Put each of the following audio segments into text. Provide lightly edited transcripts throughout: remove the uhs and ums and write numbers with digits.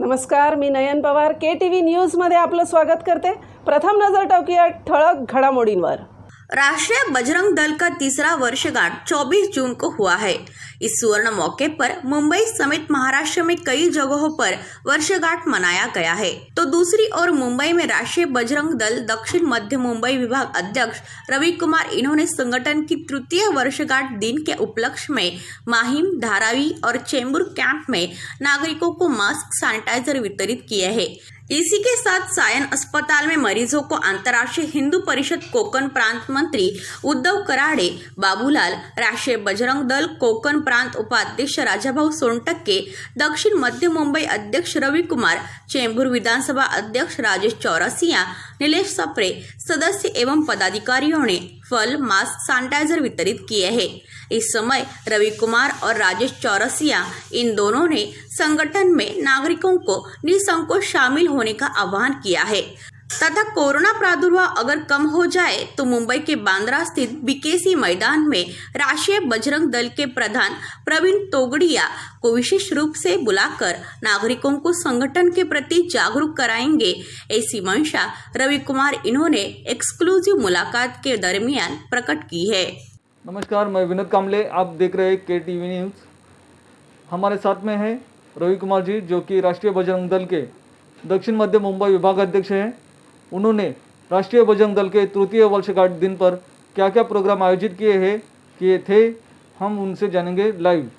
नमस्कार, मी नयन पवार KTV न्यूज़मध्ये आपलं स्वागत करते। प्रथम नजर टाकूया ठळक घडामोडींवर। राष्ट्रीय बजरंग दल का तीसरा वर्षगांठ 24 जून को हुआ है। इस सुवर्ण मौके पर मुंबई समेत महाराष्ट्र में कई जगहों पर वर्षगांठ मनाया गया है, तो दूसरी ओर मुंबई में राष्ट्रीय बजरंग दल दक्षिण मध्य मुंबई विभाग अध्यक्ष रवि कुमार इन्होंने संगठन की तृतीय वर्षगांठ दिन के उपलक्ष्य में माहिम, धारावी और चेंबूर कैंप में नागरिकों को मास्क, सैनिटाइजर वितरित किए हैं। इसी के साथ सायन अस्पताल में मरीजों को अंतर्राष्ट्रीय हिंदू परिषद कोकण प्रांत मंत्री उद्धव कराडे, बाबूलाल, राष्ट्रीय बजरंग दल कोकण प्रांत उपाध्यक्ष राजाभाऊ सोनटक्के, दक्षिण मध्य मुंबई अध्यक्ष रवि कुमार, चेंबूर विधानसभा अध्यक्ष राजेश चौरसिया, नीलेश सप्रे सदस्य एवं पदाधिकारियों ने फल, मास्क, सैनिटाइजर वितरित किए हैं। इस समय रवि कुमार और राजेश चौरसिया इन दोनों ने संगठन में नागरिकों को निसंकोच शामिल होने का आह्वान किया है तथा कोरोना प्रादुर्भाव अगर कम हो जाए तो मुंबई के बांद्रा स्थित बीकेसी मैदान में राष्ट्रीय बजरंग दल के प्रधान प्रवीण तोगड़िया को विशेष रूप से बुलाकर नागरिकों को संगठन के प्रति जागरूक कराएंगे, ऐसी मंशा रवि कुमार इन्होंने एक्सक्लूसिव मुलाकात के दरमियान प्रकट की है। नमस्कार, मैं विनोद कामले, आप देख रहे हैं KTV न्यूज़। हमारे साथ में है रवि कुमार जी, जो कि राष्ट्रीय बजरंग दल के दक्षिण मध्य मुंबई विभाग अध्यक्ष हैं। उन्होंने राष्ट्रीय बजरंग दल के तृतीय वर्षगांठ दिन पर क्या क्या प्रोग्राम आयोजित किए थे, हम उनसे जानेंगे लाइव।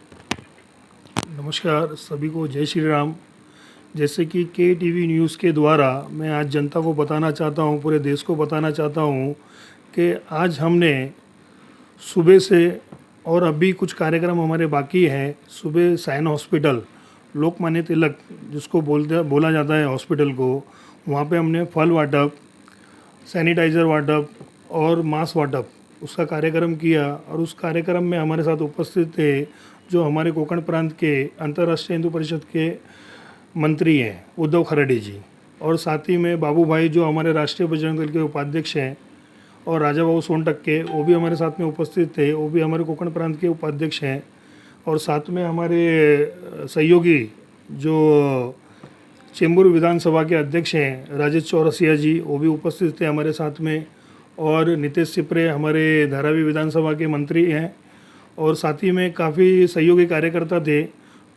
नमस्कार सभी को, जय श्री राम। जैसे कि KTV न्यूज़ के द्वारा मैं आज जनता को बताना चाहता हूँ, पूरे देश को बताना चाहता हूँ कि आज हमने सुबह से और अभी कुछ कार्यक्रम हमारे बाकी हैं। सुबह सायन हॉस्पिटल, लोकमान्य तिलक जिसको बोला जाता है हॉस्पिटल को, वहाँ पे हमने फल वाटप, सैनिटाइज़र वाटप और मास्क वाटप उसका कार्यक्रम किया। और उस कार्यक्रम में हमारे साथ उपस्थित थे जो हमारे कोकण प्रांत के अंतर्राष्ट्रीय हिंदू परिषद के मंत्री हैं उद्धव खराडे जी, और साथ ही में बाबू भाई जो हमारे राष्ट्रीय बजरंग दल के उपाध्यक्ष हैं, और राजाभाऊ सोनटक्के वो भी हमारे साथ में उपस्थित थे, वो भी हमारे कोकण प्रांत के उपाध्यक्ष हैं। और साथ में हमारे सहयोगी जो चेंबूर विधानसभा के अध्यक्ष हैं राजेश चौरसिया जी, वो भी उपस्थित थे हमारे साथ में। और नीलेश सप्रे हमारे धारावी विधानसभा के मंत्री हैं, और साथ ही में काफ़ी सहयोगी कार्यकर्ता थे।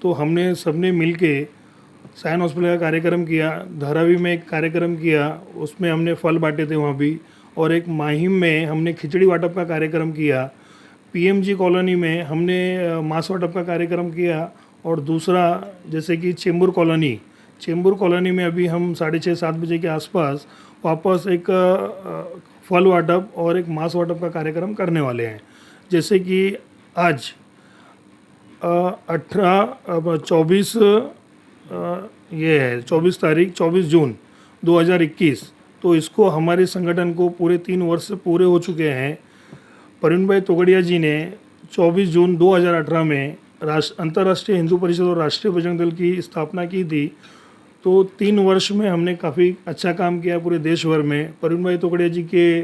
तो हमने सबने मिल के सायन हॉस्पिटल का कार्यक्रम किया, धारावी में एक कार्यक्रम किया, उसमें हमने फल बांटे थे वहाँ भी, और एक माहिम में हमने खिचड़ी वाटप का कार्यक्रम किया। PMG कॉलोनी में हमने मांस वाटप का कार्यक्रम किया। और दूसरा जैसे कि चेंबूर कॉलोनी में अभी हम 6:30-7 बजे के आसपास वापस एक फल वाटप और एक मांस वाटप का कार्यक्रम करने वाले हैं। जैसे कि आज 24 जून 2021, तो इसको हमारे संगठन को पूरे 3 वर्ष पूरे हो चुके हैं। प्रवीण भाई तोगड़िया जी ने 24 जून 2018 में अंतर्राष्ट्रीय हिंदू परिषद और राष्ट्रीय बजरंग दल की स्थापना की थी। तो 3 वर्ष में हमने काफ़ी अच्छा काम किया पूरे देश भर में। प्रवीण भाई तोगड़िया जी के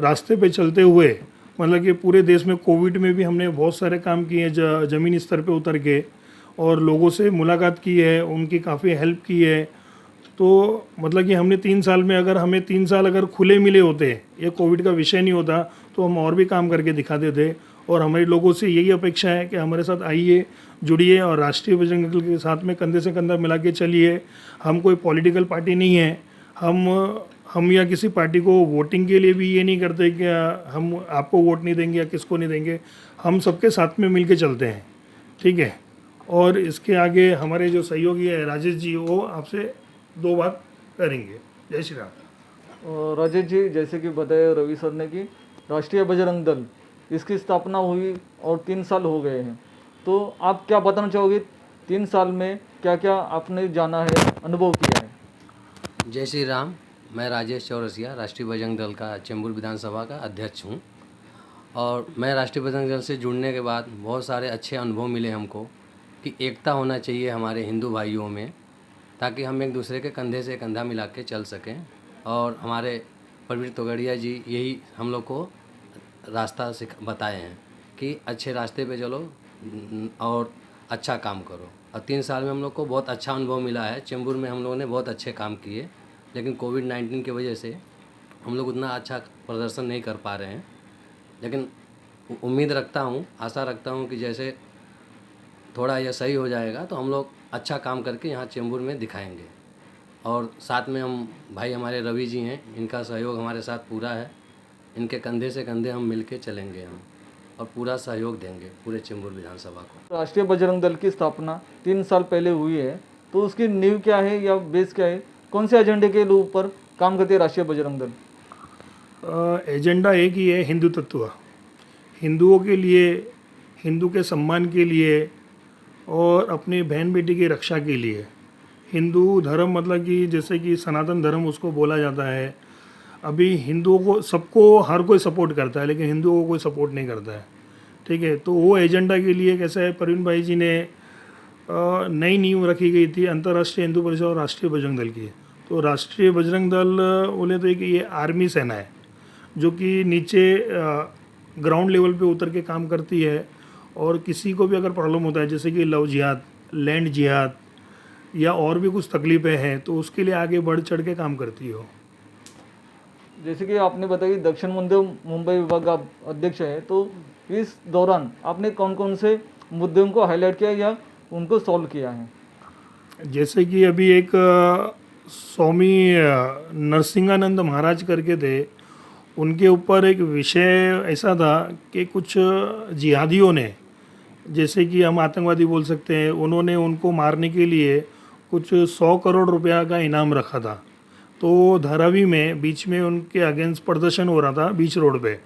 रास्ते पे चलते हुए, मतलब कि पूरे देश में कोविड में भी हमने बहुत सारे काम किए, ज़मीनी स्तर पे उतर के, और लोगों से मुलाकात की है, उनकी काफ़ी हेल्प की है। तो मतलब कि हमने 3 साल में, अगर हमें 3 साल अगर खुले मिले होते, ये कोविड का विषय नहीं होता, तो हम और भी काम करके दिखाते थे। और हमारे लोगों से यही अपेक्षा है कि हमारे साथ आइए, जुड़िए और राष्ट्रीय बजरंग दल के साथ में कंधे से कंधा मिला के चलिए। हम कोई पॉलिटिकल पार्टी नहीं है, हम या किसी पार्टी को वोटिंग के लिए भी ये नहीं करते कि हम आपको वोट नहीं देंगे या किसको नहीं देंगे। हम सबके साथ में मिल के चलते हैं, ठीक है। और इसके आगे हमारे जो सहयोगी है राजेश जी, वो आपसे 2 बात करेंगे। जय श्री राम। राजेश जी, जैसे कि बताया रवि सर ने कि राष्ट्रीय बजरंग दल इसकी स्थापना हुई और 3 साल हो गए हैं, तो आप क्या बताना चाहोगे 3 साल में क्या क्या आपने जाना है, अनुभव किया है? जय श्री राम। मैं राजेश चौरसिया, राष्ट्रीय बजरंग दल का चेंबूर विधानसभा का अध्यक्ष हूँ। और मैं राष्ट्रीय बजरंग दल से जुड़ने के बाद बहुत सारे अच्छे अनुभव मिले हमको कि एकता होना चाहिए हमारे हिंदू भाइयों में, ताकि हम एक दूसरे के कंधे से कंधा मिला के चल सकें। और हमारे प्रवीण तोगड़िया जी यही हम लोग को रास्ता बताए हैं कि अच्छे रास्ते पे चलो और अच्छा काम करो। और 3 साल में हम लोग को बहुत अच्छा अनुभव मिला है। चेंबूर में हम लोगों ने बहुत अच्छे काम किए, लेकिन कोविड-19 की वजह से हम लोग उतना अच्छा प्रदर्शन नहीं कर पा रहे हैं। लेकिन उम्मीद रखता हूँ, आशा रखता हूँ कि जैसे थोड़ा यह सही हो जाएगा तो हम लोग अच्छा काम करके यहाँ चेंबूर में दिखाएंगे। और साथ में हम भाई हमारे रवि जी हैं, इनका सहयोग हमारे साथ पूरा है। इनके कंधे से कंधे हम मिल के चलेंगे हम, और पूरा सहयोग देंगे पूरे चेंबूर विधानसभा को। राष्ट्रीय बजरंग दल की स्थापना 3 साल पहले हुई है, तो उसकी नींव क्या है या बेस क्या है? कौन से एजेंडे के ऊपर काम करती है राष्ट्रीय बजरंग दल? एजेंडा एक ही है, हिंदू तत्व। हिंदुओं के लिए, हिंदू के सम्मान के लिए और अपनी बहन बेटी की रक्षा के लिए। हिंदू धर्म मतलब कि जैसे कि सनातन धर्म उसको बोला जाता है। अभी हिंदुओं को, सबको हर कोई सपोर्ट करता है, लेकिन हिंदुओं को कोई सपोर्ट नहीं करता है। ठीक है, तो वो एजेंडा के लिए कैसा है, प्रवीण भाई जी ने नई नींव रखी गई थी अंतर्राष्ट्रीय हिंदू परिषद और राष्ट्रीय बजरंग दल की। तो राष्ट्रीय बजरंग दल बोले तो एक ये आर्मी सेना है जो कि नीचे ग्राउंड लेवल पे उतर के काम करती है। और किसी को भी अगर प्रॉब्लम होता है, जैसे कि लव जिहाद, लैंड जिहाद या और भी कुछ तकलीफ़ें हैं, तो उसके लिए आगे बढ़ चढ़ के काम करती हो। जैसे कि आपने बताया कि दक्षिण मध्य मुंबई विभाग आप अध्यक्ष है, तो इस दौरान आपने कौन कौन से मुद्दों को हाईलाइट किया या उनको सॉल्व किया है? जैसे कि अभी एक स्वामी नरसिंहानंद महाराज करके थे, उनके ऊपर एक विषय ऐसा था कि कुछ जिहादियों ने, जैसे कि हम आतंकवादी बोल सकते हैं, उन्होंने उनको मारने के लिए कुछ 100 करोड़ रुपया का इनाम रखा था। तो धारावी में बीच में उनके अगेंस्ट प्रदर्शन हो रहा था बीच रोड पे।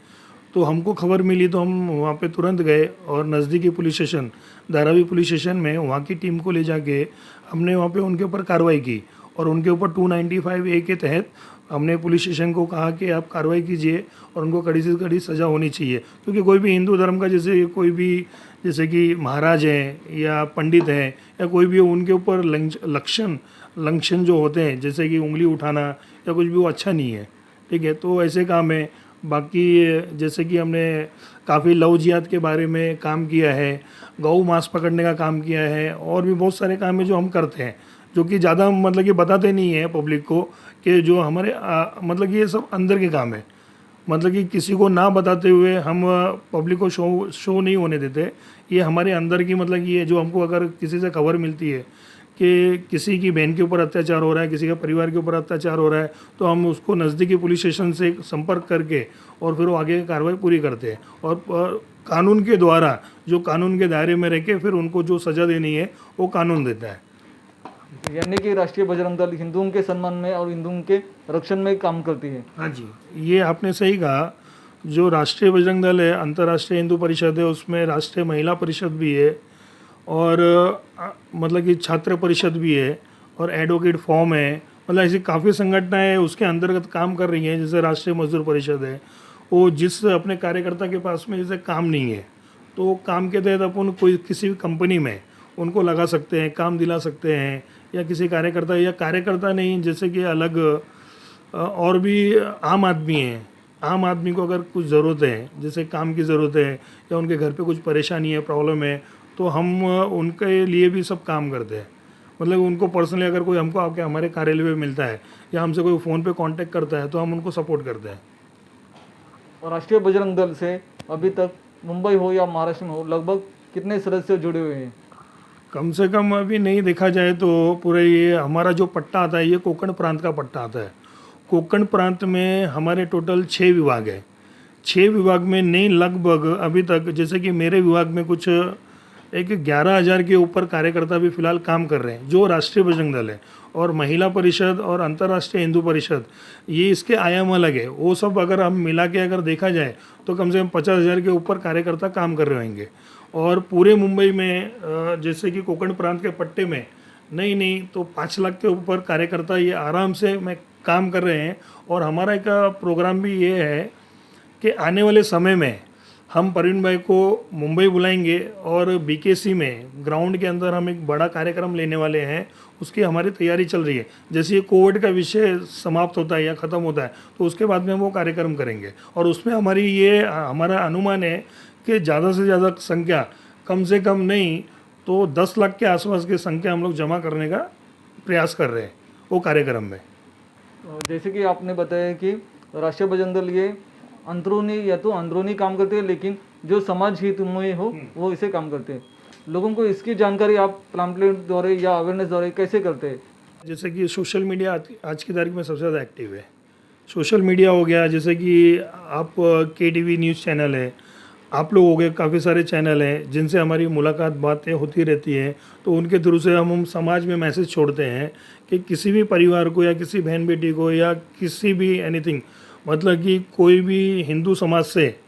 तो हमको खबर मिली तो हम वहाँ पे तुरंत गए और नज़दीकी police station, Dharavi police station में वहाँ की टीम को ले जाके हमने वहाँ पे उनके ऊपर कार्रवाई की। और उनके ऊपर 295A के तहत हमने पुलिस स्टेशन को कहा कि आप कार्रवाई कीजिए और उनको कड़ी से कड़ी सज़ा होनी चाहिए। क्योंकि कोई भी हिंदू धर्म का, जैसे कोई भी, जैसे कि महाराज हैं या पंडित हैं या कोई भी, उनके ऊपर लंघन जो होते हैं, जैसे कि उंगली उठाना या कुछ भी, वो अच्छा नहीं है। ठीक है, तो ऐसे काम है। बाकी जैसे कि हमने काफ़ी लव जिहाद के बारे में काम किया है, गौ मांस पकड़ने का काम किया है, और भी बहुत सारे काम है जो हम करते हैं, जो कि ज़्यादा मतलब कि बताते नहीं हैं पब्लिक को, कि जो हमारे मतलब कि ये सब अंदर के काम है। मतलब कि किसी को ना बताते हुए हम पब्लिक को शो नहीं होने देते। ये हमारे अंदर की, मतलब कि ये जो हमको अगर किसी से खबर मिलती है कि किसी की बहन के ऊपर अत्याचार हो रहा है, किसी का परिवार के ऊपर अत्याचार हो रहा है, तो हम उसको नज़दीकी पुलिस स्टेशन से संपर्क करके और फिर वो आगे कार्रवाई पूरी करते हैं। और कानून के द्वारा, जो कानून के दायरे में रह के फिर उनको जो सज़ा देनी है वो कानून देता है। यानी कि राष्ट्रीय बजरंग दल हिंदुओं के सम्मान में और हिंदुओं के रक्षण में काम करती है। हाँ जी, ये आपने सही कहा। जो राष्ट्रीय बजरंग दल है, अंतर्राष्ट्रीय हिंदू परिषद है, उसमें राष्ट्रीय महिला परिषद भी है, और मतलब कि छात्र परिषद भी है, और एडवोकेट फॉर्म है। मतलब ऐसी काफ़ी संगठनाएं उसके अंतर्गत काम कर रही हैं। जैसे राष्ट्रीय मजदूर परिषद है, वो जिस अपने कार्यकर्ता के पास में जैसे काम नहीं है, तो काम के तहत अपन कोई किसी भी कंपनी में उनको लगा सकते हैं, काम दिला सकते हैं। या किसी कार्यकर्ता, या कार्यकर्ता नहीं, जैसे कि अलग और भी आम आदमी हैं, आम आदमी को अगर कुछ ज़रूरत है, जैसे काम की ज़रूरत है या उनके घर पे कुछ परेशानी है, प्रॉब्लम है, तो हम उनके लिए भी सब काम करते हैं। मतलब उनको पर्सनली अगर कोई हमको आके हमारे कार्यालय में मिलता है या हमसे कोई फ़ोन पे कांटेक्ट करता है, तो हम उनको सपोर्ट करते हैं। और राष्ट्रीय बजरंग दल से अभी तक मुंबई हो या महाराष्ट्र में हो, लगभग कितने सदस्य जुड़े हुए हैं? कम से कम अभी नहीं देखा जाए तो पूरे ये हमारा जो पट्टा आता है, ये कोंकण प्रांत का पट्टा आता है। कोंकण प्रांत में हमारे टोटल 6 विभाग है। 6 विभाग में नहीं, लगभग अभी तक, जैसे कि मेरे विभाग में कुछ एक 11,000 के ऊपर कार्यकर्ता भी फिलहाल काम कर रहे हैं, जो राष्ट्रीय बजरंग दल है। और महिला परिषद और अंतर्राष्ट्रीय हिंदू परिषद, ये इसके आयाम अलग है। वो सब अगर हम मिला के अगर देखा जाए तो कम से कम 50,000 के ऊपर कार्यकर्ता काम कर रहे होंगे। और पूरे मुंबई में जैसे कि कोंकण प्रांत के पट्टे में नहीं तो 5 लाख के ऊपर कार्यकर्ता ये आराम से में काम कर रहे हैं। और हमारा एक प्रोग्राम भी ये है कि आने वाले समय में हम प्रवीण भाई को मुंबई बुलाएंगे और बीकेसी में ग्राउंड के अंदर हम एक बड़ा कार्यक्रम लेने वाले हैं। उसकी हमारी तैयारी चल रही है। जैसे ये कोविड का विषय समाप्त होता है या ख़त्म होता है, तो उसके बाद में हम वो कार्यक्रम करेंगे। और उसमें हमारा अनुमान है कि ज़्यादा से ज़्यादा संख्या, कम से कम नहीं तो 10 लाख के आसपास की संख्या हम लोग जमा करने का प्रयास कर रहे हैं वो कार्यक्रम में। जैसे कि आपने बताया कि राष्ट्रीय बजरंग दल ये अंदरूनी काम करते हैं, लेकिन जो समाज हित में हो वो इसे काम करते हैं। लोगों को इसकी जानकारी आप पैम्फलेट द्वारा या अवेयरनेस द्वारा कैसे करते हैं? जैसे कि सोशल मीडिया आज की तारीख में सबसे ज़्यादा एक्टिव है। सोशल मीडिया हो गया, जैसे कि आप KTV न्यूज़ चैनल है, आप लोग हो गए, काफ़ी सारे चैनल हैं जिनसे हमारी मुलाकात बातें होती रहती हैं। तो उनके थ्रू से हम समाज में मैसेज छोड़ते हैं कि किसी भी परिवार को या किसी बहन बेटी को या किसी भी एनीथिंग, मतलब कि कोई भी हिंदू समाज से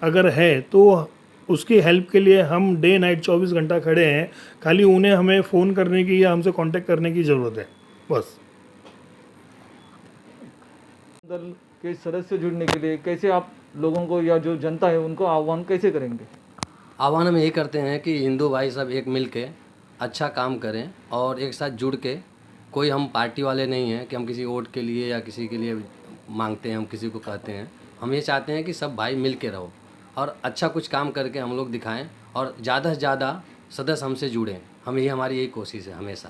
अगर है तो उसकी हेल्प के लिए हम डे नाइट 24 घंटा खड़े हैं। खाली उन्हें हमें फ़ोन करने की या हमसे कांटेक्ट करने की ज़रूरत है बस। दल के सदस्य जुड़ने के लिए कैसे आप लोगों को या जो जनता है उनको आह्वान कैसे करेंगे? आह्वान हम यही करते हैं कि हिंदू भाई सब एक मिल के अच्छा काम करें और एक साथ जुड़ के, कोई हम पार्टी वाले नहीं हैं कि हम किसी वोट के लिए या किसी के लिए मांगते हैं, हम किसी को कहते हैं। हम ये चाहते हैं कि सब भाई मिल के रहो और अच्छा कुछ काम करके हम लोग दिखाएं और ज़्यादा से ज़्यादा सदस्य हमसे जुड़ें। हमारी यही कोशिश है हमेशा।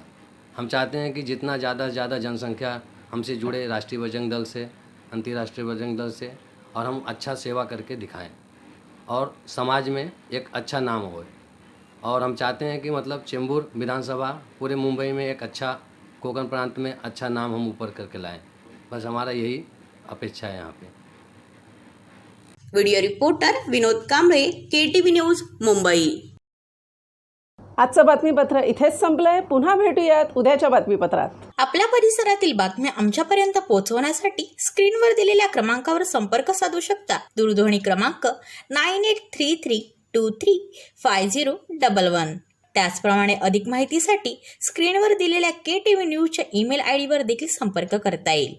हम चाहते हैं कि जितना ज़्यादा से ज़्यादा जनसंख्या हमसे जुड़े राष्ट्रीय बजरंग दल से, अंतर्राष्ट्रीय बजरंग दल से, और हम अच्छा सेवा करके दिखाएं और समाज में एक अच्छा नाम होए। और हम चाहते हैं कि मतलब चेंबूर विधानसभा पूरे मुंबई में एक अच्छा, कोंकण प्रांत में अच्छा नाम हम ऊपर करके लाएं। बस हमारा यही अपेक्षा है यहाँ पे। Video reporter Vinod Kamble, KTV news, Mumbai. आजचं बातमीपत्र इथेच संपलंय. पुन्हा भेटूयात उद्याच्या बातमीपत्रात. आपल्या परिसरातील बातम्या आमच्यापर्यंत पोहोचवण्यासाठी स्क्रीनवर दिलेल्या क्रमांकावर संपर्क साधू शकता. दूरध्वनी क्रमांक 9833235011. त्याचप्रमाणे अधिक माहितीसाठी स्क्रीनवर दिलेल्या KTV न्यूजच्या ईमेल ID वर देखील संपर्क करता येईल.